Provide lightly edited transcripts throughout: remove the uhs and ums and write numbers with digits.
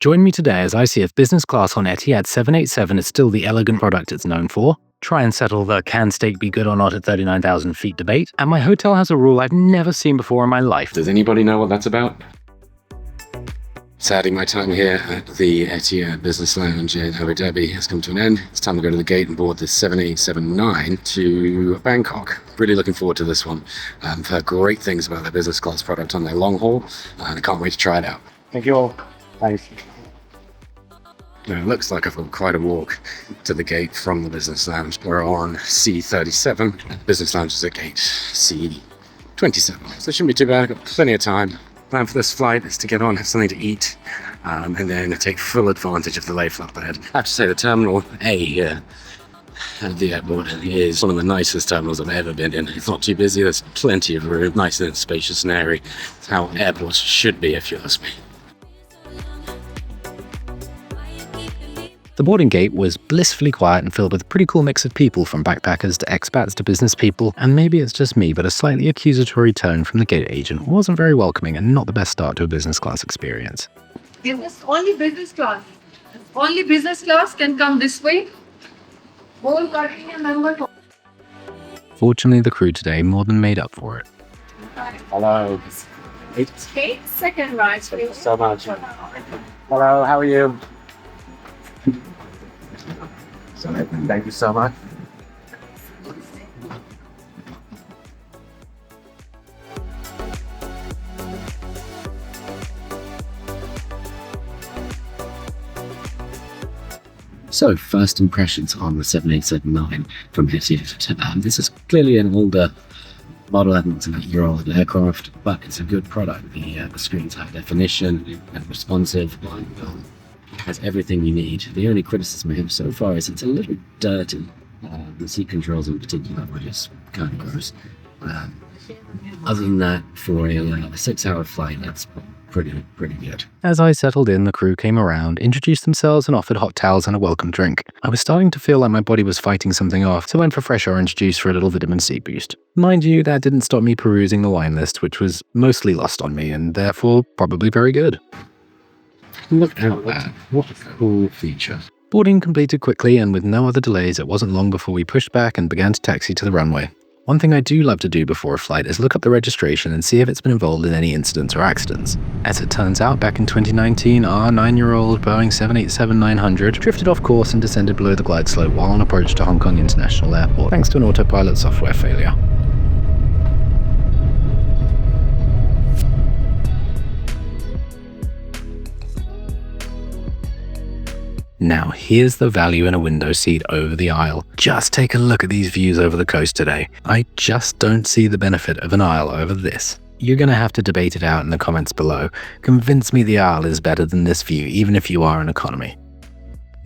Join me today as I see if business class on Etihad 787 is still the elegant product it's known for, try and settle the can steak be good or not at 39,000 feet debate, and my hotel has a rule I've never seen before in my life. Does anybody know what that's about? Sadly, my time here at the Etihad Business Lounge in Abu Dhabi has come to an end. It's time to go to the gate and board this 787-9 to Bangkok. Really looking forward to this one. I've heard great things about their business class product on their long haul, and I can't wait to try it out. Thank you all. Thanks. Now, it looks like I've got quite a walk to the gate from the business lounge. We're on C37. Business lounge is at gate C27. So it shouldn't be too bad. I've got plenty of time. Plan for this flight is to get on, have something to eat, and then take full advantage of the lay flight ahead. I have to say the Terminal A here at the airport is one of the nicest terminals I've ever been in. It's not too busy, there's plenty of room, nice and spacious and airy. It's how airports should be, if you ask me. The boarding gate was blissfully quiet and filled with a pretty cool mix of people, from backpackers to expats to business people, and maybe it's just me, but a slightly accusatory tone from the gate agent wasn't very welcoming and not the best start to a business class experience. It's only business class. Only business class can come this way. Whole country and number. Fortunately, the crew today more than made up for it. Hello. 8 second right. Thank you so much. Hello, how are you? Thank you so much. So, first impressions on the 787-9 from Etihad. This is clearly an older model, I think it's an 8-year-old aircraft, but it's a good product. The screen's high definition and responsive. It has everything you need. The only criticism I have so far is it's a little dirty. The seat controls in particular are just kind of gross. Other than that, for a 6-hour flight, that's pretty good. As I settled in, the crew came around, introduced themselves and offered hot towels and a welcome drink. I was starting to feel like my body was fighting something off, so I went for fresh orange juice for a little vitamin C boost. Mind you, that didn't stop me perusing the wine list, which was mostly lost on me and therefore probably very good. Look at that. What a cool feature. Boarding completed quickly, and with no other delays, it wasn't long before we pushed back and began to taxi to the runway. One thing I do love to do before a flight is look up the registration and see if it's been involved in any incidents or accidents. As it turns out, back in 2019, our 9-year-old Boeing 787-900 drifted off course and descended below the glide slope while on approach to Hong Kong International Airport, thanks to an autopilot software failure. Now, here's the value in a window seat over the aisle. Just take a look at these views over the coast today. I just don't see the benefit of an aisle over this. You're gonna have to debate it out in the comments below. Convince me the aisle is better than this view, even if you are in economy.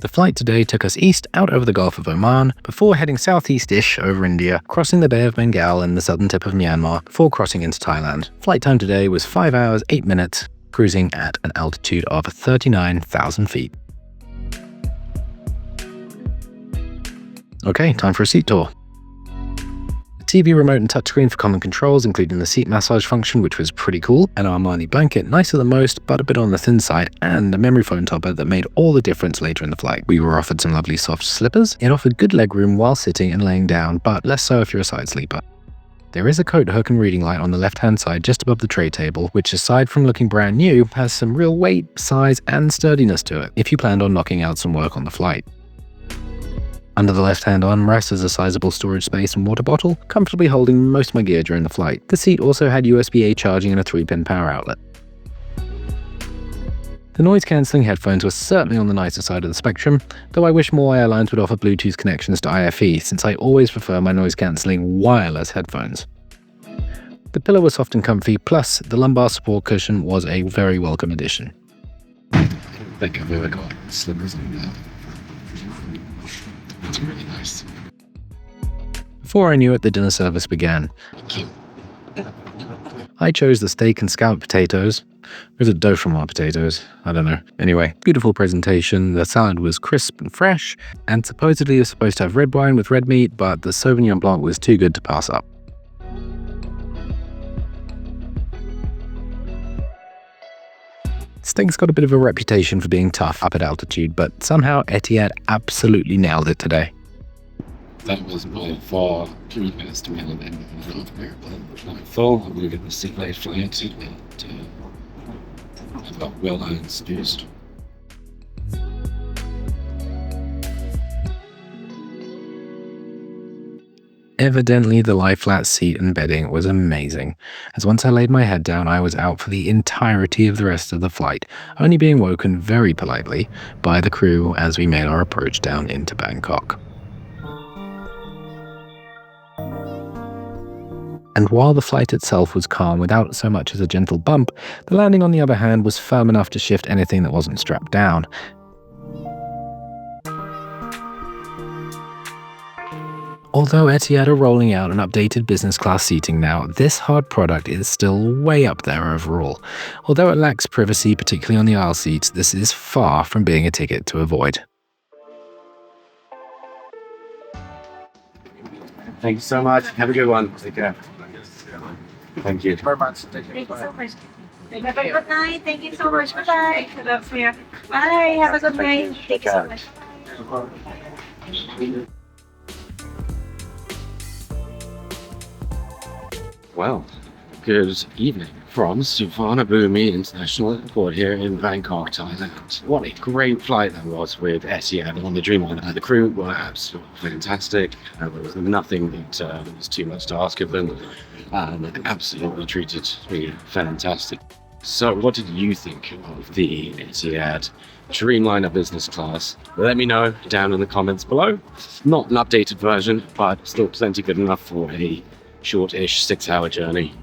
The flight today took us east out over the Gulf of Oman, before heading southeast-ish over India, crossing the Bay of Bengal and the southern tip of Myanmar, before crossing into Thailand. Flight time today was 5 hours, 8 minutes, cruising at an altitude of 39,000 feet. Okay, time for a seat tour. The TV remote and touchscreen for common controls, including the seat massage function, which was pretty cool, an Armani blanket, nicer than most, but a bit on the thin side, and a memory foam topper that made all the difference later in the flight. We were offered some lovely soft slippers. It offered good legroom while sitting and laying down, but less so if you're a side sleeper. There is a coat hook and reading light on the left-hand side just above the tray table, which aside from looking brand new, has some real weight, size, and sturdiness to it, if you planned on knocking out some work on the flight. Under the left-hand armrest is a sizable storage space and water bottle, comfortably holding most of my gear during the flight. The seat also had USB-A charging and a 3-pin power outlet. The noise-cancelling headphones were certainly on the nicer side of the spectrum, though I wish more airlines would offer Bluetooth connections to IFE, since I always prefer my noise-cancelling wireless headphones. The pillow was soft and comfy, plus the lumbar support cushion was a very welcome addition. I don't think I've ever got slippers like that. It's really nice. Before I knew it, the dinner service began. I chose the steak and scalloped potatoes. There's a dauphinoise potatoes. I don't know. Anyway, beautiful presentation. The salad was crisp and fresh, and supposedly you're supposed to have red wine with red meat, but the Sauvignon Blanc was too good to pass up. This thing's got a bit of a reputation for being tough up at altitude, but somehow Etihad absolutely nailed it today. That was by far the best meal I've ever had on an airplane. I'm full. I'm going to get the seat-late flight, and I've got well-earned snooze. Evidently, the lie-flat seat and bedding was amazing, as once I laid my head down, I was out for the entirety of the rest of the flight, only being woken very politely by the crew as we made our approach down into Bangkok. And while the flight itself was calm without so much as a gentle bump, the landing on the other hand was firm enough to shift anything that wasn't strapped down. Although Etihad are rolling out an updated business class seating now, this hard product is still way up there overall. Although it lacks privacy, particularly on the aisle seats, this is far from being a ticket to avoid. Thank you so much. Have a good one. Take care. Thank you. Very much. Thank you so much. Have a good night. Thank you so much. Bye-bye. Bye. Have a good night. Thank you so much. Well, good evening from Suvarnabhumi International Airport here in Bangkok, Thailand. What a great flight that was with Etihad on the Dreamliner. The crew were absolutely fantastic. There was nothing that was too much to ask of them, and they absolutely treated me fantastic. So what did you think of the Etihad Dreamliner Business Class? Let me know down in the comments below. Not an updated version, but still plenty good enough for a short-ish 6-hour journey.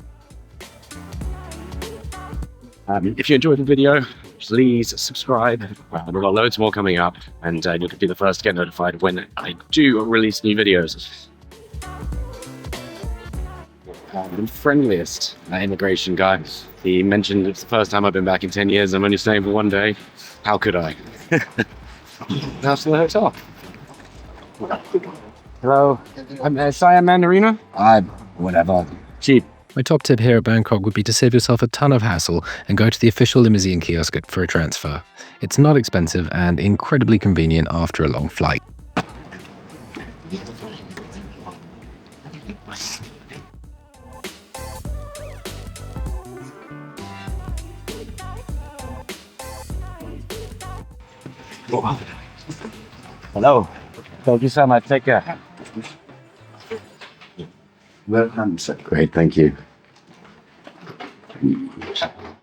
If you enjoyed the video, please subscribe. We've got loads more coming up, and you'll be the first to get notified when I do release new videos. The friendliest immigration guy. He mentioned it's the first time I've been back in 10 years. I'm only staying for one day. How could I? Now to the hotel. Hello, I'm Siam Mandarina. Whatever. Cheap. My top tip here at Bangkok would be to save yourself a ton of hassle and go to the official limousine kiosk for a transfer. It's not expensive and incredibly convenient after a long flight. Hello. Thank you so much. Take care. Welcome, sir. Great, thank you.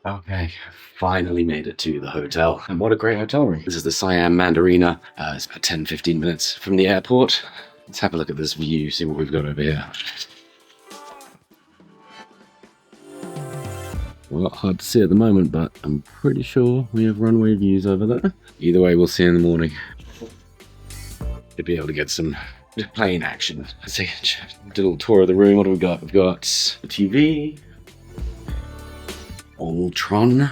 Okay, finally made it to the hotel. And what a great hotel room. This is the Siam Mandarina. It's about 10-15 minutes from the airport. Let's have a look at this view, see what we've got over here. Well, hard to see at the moment, but I'm pretty sure we have runway views over there. Either way, we'll see in the morning. Should be able to get some plane action. Let's take a little tour of the room. What do we got? We've got the TV, Ultron,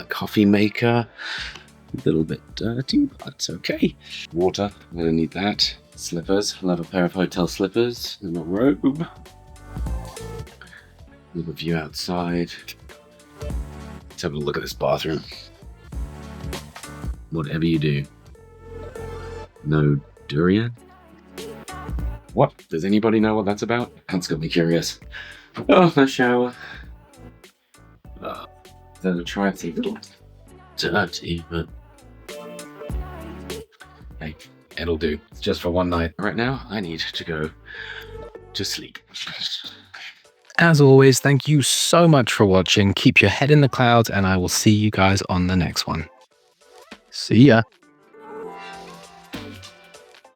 coffee maker, a little bit dirty, but it's okay. Water, I'm gonna need that. Slippers, I love a pair of hotel slippers and a robe. Little view outside. Let's have a look at this bathroom. Whatever you do. No durian? What? Does anybody know what that's about? That's got me curious. Oh, no shower. Then I try to a little dirty, but hey, it'll do. It's just for one night. Right now, I need to go to sleep. As always, thank you so much for watching. Keep your head in the clouds, and I will see you guys on the next one. See ya.